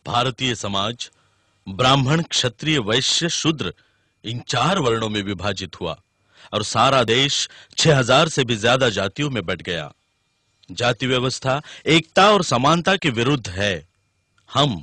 भारतीय समाज ब्राह्मण, क्षत्रिय, वैश्य, शूद्र इन 4 वर्णों में विभाजित हुआ और सारा देश 6000 से भी ज्यादा जातियों में बंट गया। जाति व्यवस्था एकता और समानता के विरुद्ध है। हम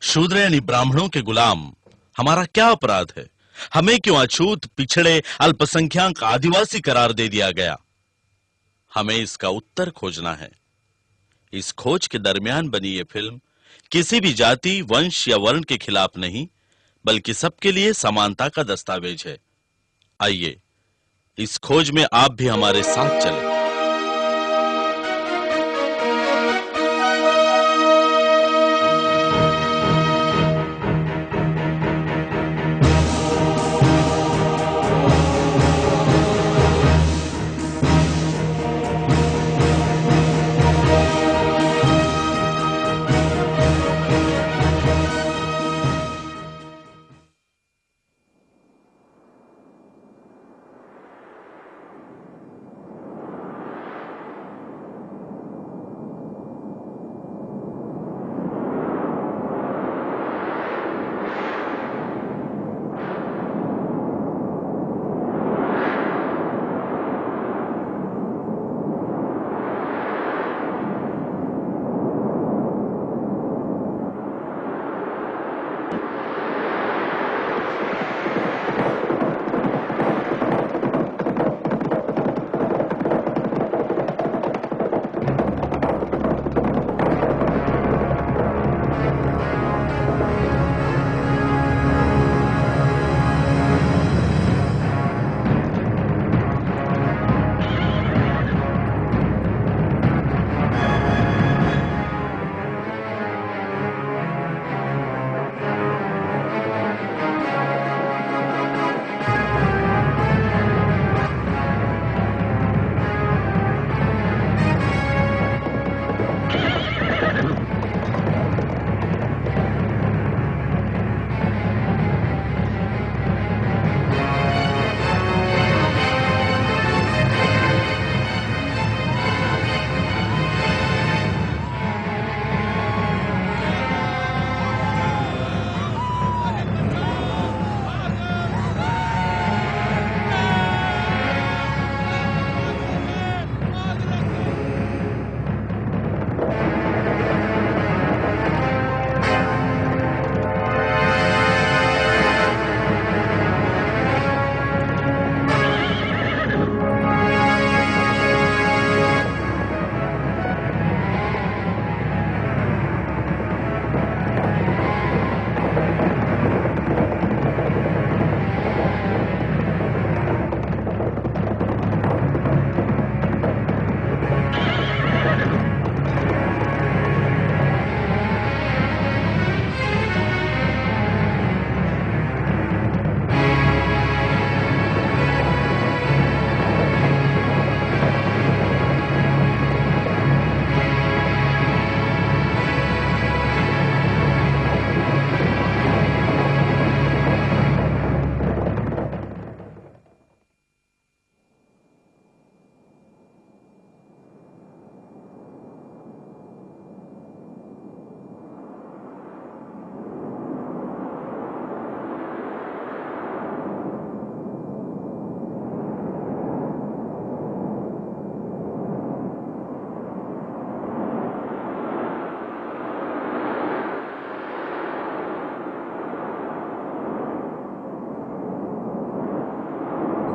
शूद्र यानी ब्राह्मणों के गुलाम, हमारा क्या अपराध है? हमें क्यों अछूत, पिछड़े, अल्पसंख्यक, आदिवासी करार दे दिया गया? हमें इसका उत्तर खोजना है। इस खोज के दरमियान बनी ये फिल्म किसी भी जाति, वंश या वर्ण के खिलाफ नहीं, बल्कि सबके लिए समानता का दस्तावेज है। आइए इस खोज में आप भी हमारे साथ चलें।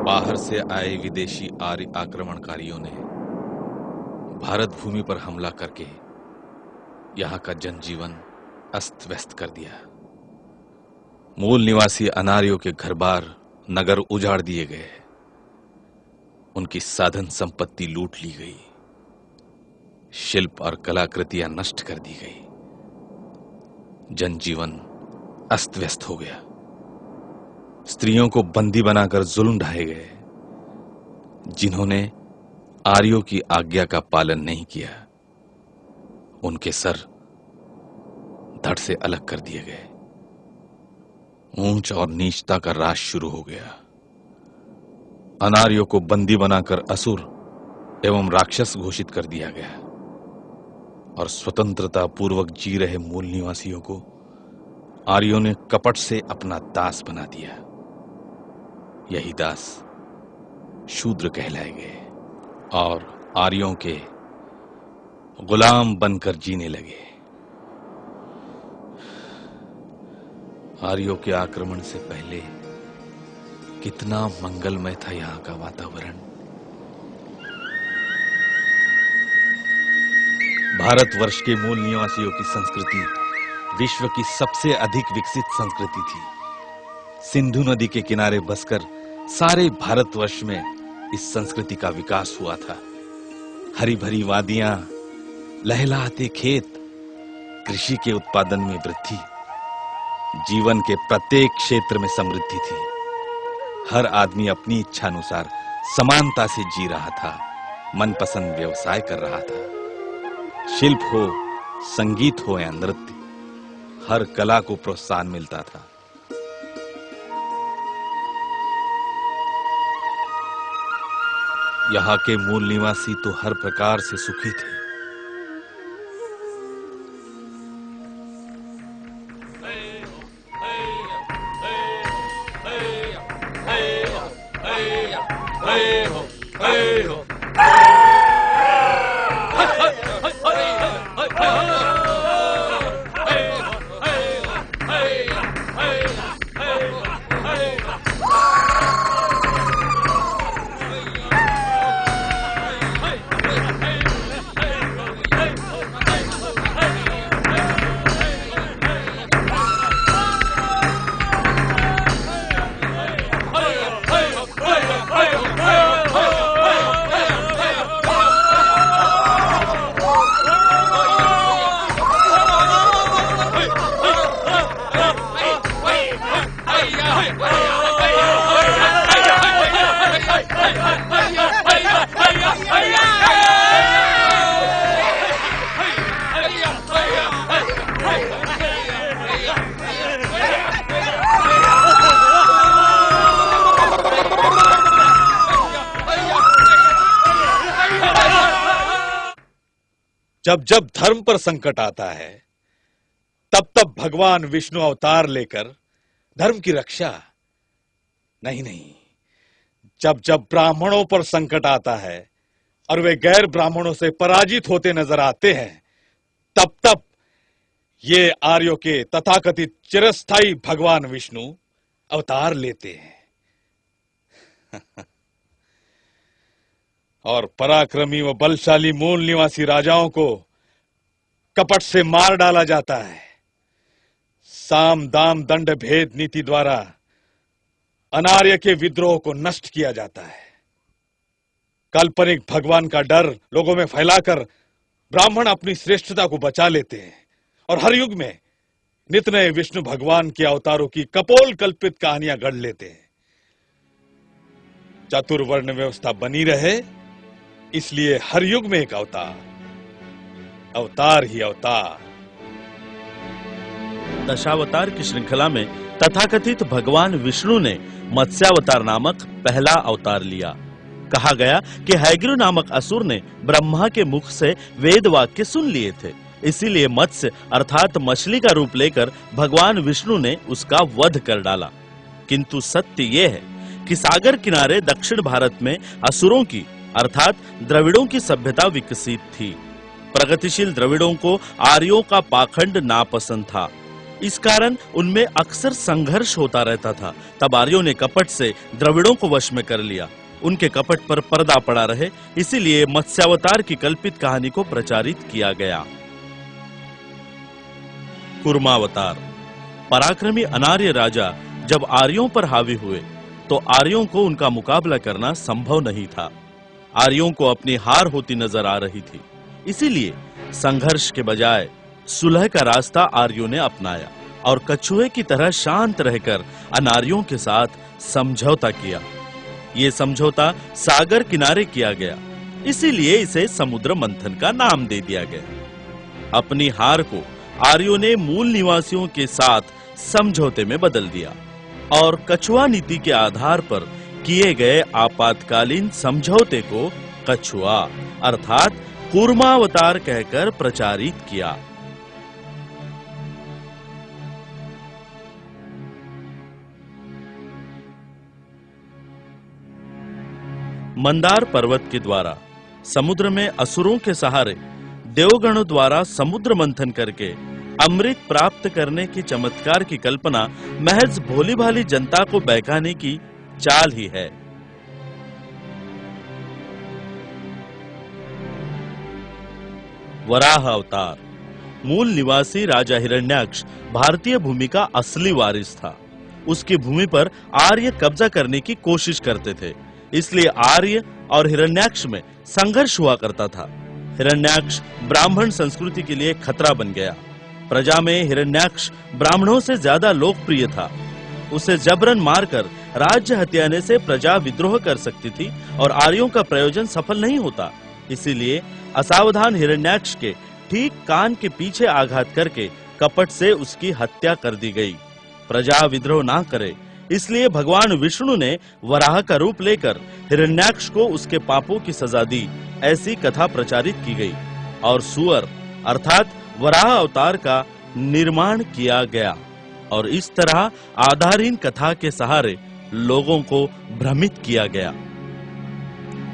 बाहर से आए विदेशी आर्य आक्रमणकारियों ने भारत भूमि पर हमला करके यहां का जनजीवन अस्त व्यस्त कर दिया। मूल निवासी अनार्यों के घर बार, नगर उजाड़ दिए गए, उनकी साधन संपत्ति लूट ली गई, शिल्प और कलाकृतियां नष्ट कर दी गई, जनजीवन अस्त व्यस्त हो गया। स्त्रियों को बंदी बनाकर जुल्म ढाए गए। जिन्होंने आर्यों की आज्ञा का पालन नहीं किया, उनके सर धड़ से अलग कर दिए गए। ऊंच और नीचता का राज शुरू हो गया। अनार्यों को बंदी बनाकर असुर एवं राक्षस घोषित कर दिया गया और स्वतंत्रता पूर्वक जी रहे मूल निवासियों को आर्यों ने कपट से अपना दास बना दिया। यही दास शूद्र कहलाए गए और आर्यों के गुलाम बनकर जीने लगे। आर्यों के आक्रमण से पहले कितना मंगलमय था यहां का वातावरण। भारतवर्ष के मूल निवासियों की संस्कृति विश्व की सबसे अधिक विकसित संस्कृति थी। सिंधु नदी के किनारे बसकर सारे भारतवर्ष में इस संस्कृति का विकास हुआ था। हरी भरी वादियां, लहलहाते खेत, कृषि के उत्पादन में वृद्धि, जीवन के प्रत्येक क्षेत्र में समृद्धि थी। हर आदमी अपनी इच्छानुसार समानता से जी रहा था, मनपसंद व्यवसाय कर रहा था। शिल्प हो, संगीत हो या नृत्य, हर कला को प्रोत्साहन मिलता था। यहाँ के मूल निवासी तो हर प्रकार से सुखी थे। जब जब धर्म पर संकट आता है, तब तब भगवान विष्णु अवतार लेकर धर्म की रक्षा, नहीं, जब जब ब्राह्मणों पर संकट आता है और वे गैर ब्राह्मणों से पराजित होते नजर आते हैं, तब तब ये आर्यों के तथाकथित चिरस्थायी भगवान विष्णु अवतार लेते हैं। और पराक्रमी व बलशाली मूल निवासी राजाओं को कपट से मार डाला जाता है। साम दाम दंड भेद नीति द्वारा अनार्य के विद्रोह को नष्ट किया जाता है। काल्पनिक भगवान का डर लोगों में फैलाकर ब्राह्मण अपनी श्रेष्ठता को बचा लेते हैं और हर युग में नित नए विष्णु भगवान के अवतारों की कपोल कल्पित कहानियां गढ़ लेते हैं। चतुर्वर्ण व्यवस्था बनी रहे, इसलिए हर युग में एक अवतार, अवतार ही अवतार। दशावतार की श्रृंखला में तथाकथित भगवान विष्णु ने मत्स्यावतार नामक पहला अवतार लिया। कहा गया कि हैग्रीव नामक असुर ने ब्रह्मा के मुख से वेद वाक्य सुन लिए थे, इसीलिए मत्स्य अर्थात मछली का रूप लेकर भगवान विष्णु ने उसका वध कर डाला। किंतु सत्य यह है कि सागर किनारे दक्षिण भारत में असुरों की अर्थात द्रविड़ों की सभ्यता विकसित थी। प्रगतिशील द्रविड़ों को आर्यों का पाखंड नापसंद था, इस कारण उनमें अक्सर संघर्ष होता रहता था। तब आर्यों ने कपट से द्रविड़ों को वश में कर लिया। उनके कपट पर पर्दा पड़ा रहे, इसीलिए मत्स्यावतार की कल्पित कहानी को प्रचारित किया गया। कूर्मावतार। पराक्रमी अनार्य राजा जब आर्यों पर हावी हुए तो आर्यों को उनका मुकाबला करना संभव नहीं था। आर्यों को अपनी हार होती नजर आ रही थी, इसीलिए संघर्ष के बजाय सुलह का रास्ता आर्यों ने अपनाया और कछुए की तरह शांत रहकर अनार्यों के साथ समझौता किया। ये समझौता सागर किनारे किया गया, इसीलिए इसे समुद्र मंथन का नाम दे दिया गया। अपनी हार को आर्यों ने मूल निवासियों के साथ समझौते में बदल दिया और कछुआ नीति के आधार पर किए गए आपातकालीन समझौते को कछुआ अर्थात कूर्मावतार कहकर प्रचारित किया। मंदार पर्वत के द्वारा समुद्र में असुरों के सहारे देवगणों द्वारा समुद्र मंथन करके अमृत प्राप्त करने की चमत्कार की कल्पना महज भोली भाली जनता को बहकाने की चाल ही है। वराह अवतार। मूल निवासी राजा हिरण्याक्ष भारतीय भूमि का असली वारिस था। उसकी भूमि पर आर्य कब्जा करने की कोशिश करते थे, इसलिए आर्य और हिरण्याक्ष में संघर्ष हुआ करता था। हिरण्याक्ष ब्राह्मण संस्कृति के लिए खतरा बन गया। प्रजा में हिरण्याक्ष ब्राह्मणों से ज्यादा लोकप्रिय था। उसे जबरन मारकर राज्य हथियाने से प्रजा विद्रोह कर सकती थी और आर्यों का प्रयोजन सफल नहीं होता। इसीलिए असावधान हिरण्याक्ष के ठीक कान के पीछे आघात करके कपट से उसकी हत्या कर दी गई। प्रजा विद्रोह ना करे इसलिए भगवान विष्णु ने वराह का रूप लेकर हिरण्याक्ष को उसके पापों की सजा दी, ऐसी कथा प्रचारित की गई और सुअर अर्थात वराह अवतार का निर्माण किया गया और इस तरह आधारहीन कथा के सहारे लोगों को भ्रमित किया गया।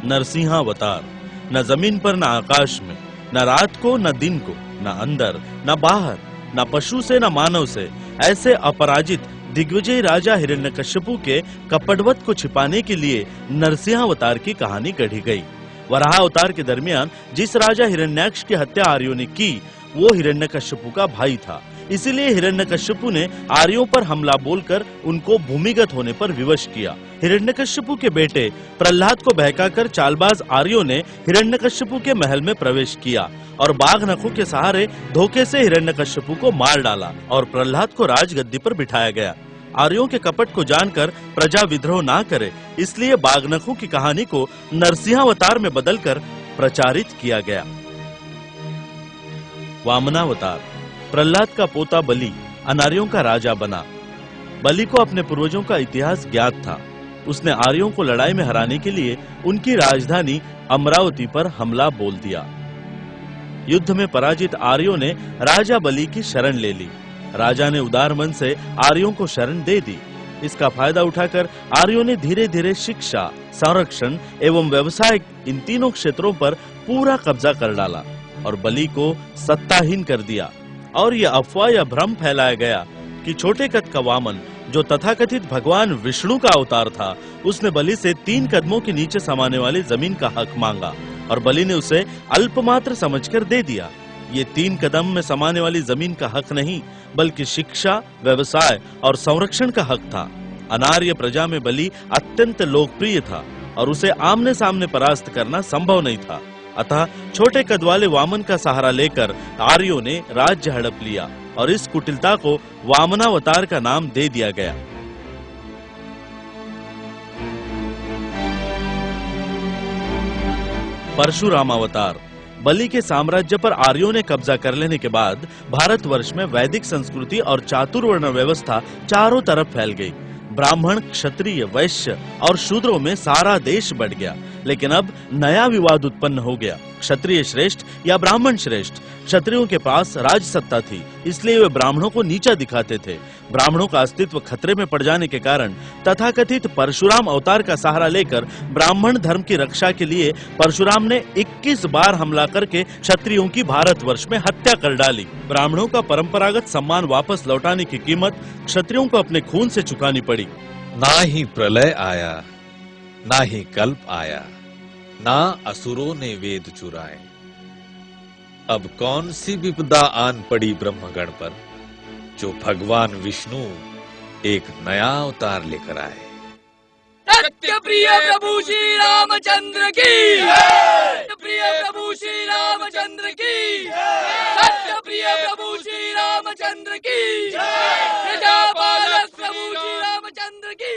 नरसिंहावतार। न जमीन पर न आकाश में, न रात को न दिन को, न अंदर न बाहर, न पशु से न मानव से, ऐसे अपराजित दिग्विजय राजा हिरण्यकश्यपु के कपटवध को छिपाने के लिए नरसिंहावतार की कहानी गढ़ी गई। वराह अवतार के दरमियान जिस राजा हिरण्याक्ष की हत्या आर्यों ने की वो हिरण्यकश्यपु का भाई था। इसीलिए हिरण्यकश्यपु ने आर्यों पर हमला बोलकर उनको भूमिगत होने पर विवश किया। हिरण्यकश्यपु के बेटे प्रहलाद को बहकाकर चालबाज आर्यों ने हिरण्यकश्यपु के महल में प्रवेश किया और बाघ नखों के सहारे धोखे से हिरण्यकश्यपु को मार डाला और प्रहलाद को राजगद्दी पर बिठाया गया। आर्यों के कपट को जानकर प्रजा विद्रोह ना करे इसलिए बाघनखों की कहानी को नरसिंहावतार में बदलकर प्रचारित किया गया। वामनावतार। प्रहलाद का पोता बलि अनार्यों का राजा बना। बलि को अपने पूर्वजों का इतिहास ज्ञात था। उसने आर्यों को लड़ाई में हराने के लिए उनकी राजधानी अमरावती पर हमला बोल दिया। युद्ध में पराजित आर्यों ने राजा बलि की शरण ले ली। राजा ने उदार मन से आर्यों को शरण दे दी। इसका फायदा उठाकर आर्यों ने धीरे धीरे शिक्षा, संरक्षण एवं व्यवसाय इन तीनों क्षेत्रों पर पूरा कब्जा कर डाला और बलि को सत्ताहीन कर दिया। और यह अफवाह या भ्रम फैलाया गया कि छोटे कद का वामन जो तथाकथित भगवान विष्णु का अवतार था, उसने बलि से 3 कदमों के नीचे समाने वाली जमीन का हक मांगा और बलि ने उसे अल्पमात्र समझकर दे दिया। ये 3 कदम में समाने वाली जमीन का हक नहीं बल्कि शिक्षा, व्यवसाय और संरक्षण का हक था। अनार्य प्रजा में बलि अत्यंत लोकप्रिय था और उसे आमने सामने परास्त करना संभव नहीं था। अतः छोटे कद वाले वामन का सहारा लेकर आर्यों ने राज्य हड़प लिया और इस कुटिलता को वामनावतार का नाम दे दिया गया। परशुरामावतार। बलि के साम्राज्य पर आर्यों ने कब्जा कर लेने के बाद भारतवर्ष में वैदिक संस्कृति और चातुर्वर्ण व्यवस्था चारों तरफ फैल गई। ब्राह्मण, क्षत्रिय, वैश्य और शूद्रों में सारा देश बढ़ गया। लेकिन अब नया विवाद उत्पन्न हो गया, क्षत्रिय श्रेष्ठ या ब्राह्मण श्रेष्ठ। क्षत्रियों के पास राज सत्ता थी, इसलिए वे ब्राह्मणों को नीचा दिखाते थे। ब्राह्मणों का अस्तित्व खतरे में पड़ जाने के कारण तथाकथित परशुराम अवतार का सहारा लेकर ब्राह्मण धर्म की रक्षा के लिए परशुराम ने 21 बार हमला करके क्षत्रियों की भारतवर्ष में हत्या कर डाली। ब्राह्मणों का परंपरागत सम्मान वापस लौटाने की कीमत क्षत्रियों को अपने खून से चुकानी पड़ी। ना ही प्रलय आया, ना ही कल्प आया, ना असुरों ने वेद चुराए। अब कौन सी विपदा आन पड़ी ब्रह्मगण पर, जो भगवान विष्णु एक नया अवतार लेकर आए। सत्य प्रिय प्रभु श्री रामचंद्र की, सत्य प्रिय प्रभु श्री रामचंद्र की, सत्य प्रिय प्रभु श्री रामचंद्र की, प्रजापालक प्रभु श्री रामचंद्र की।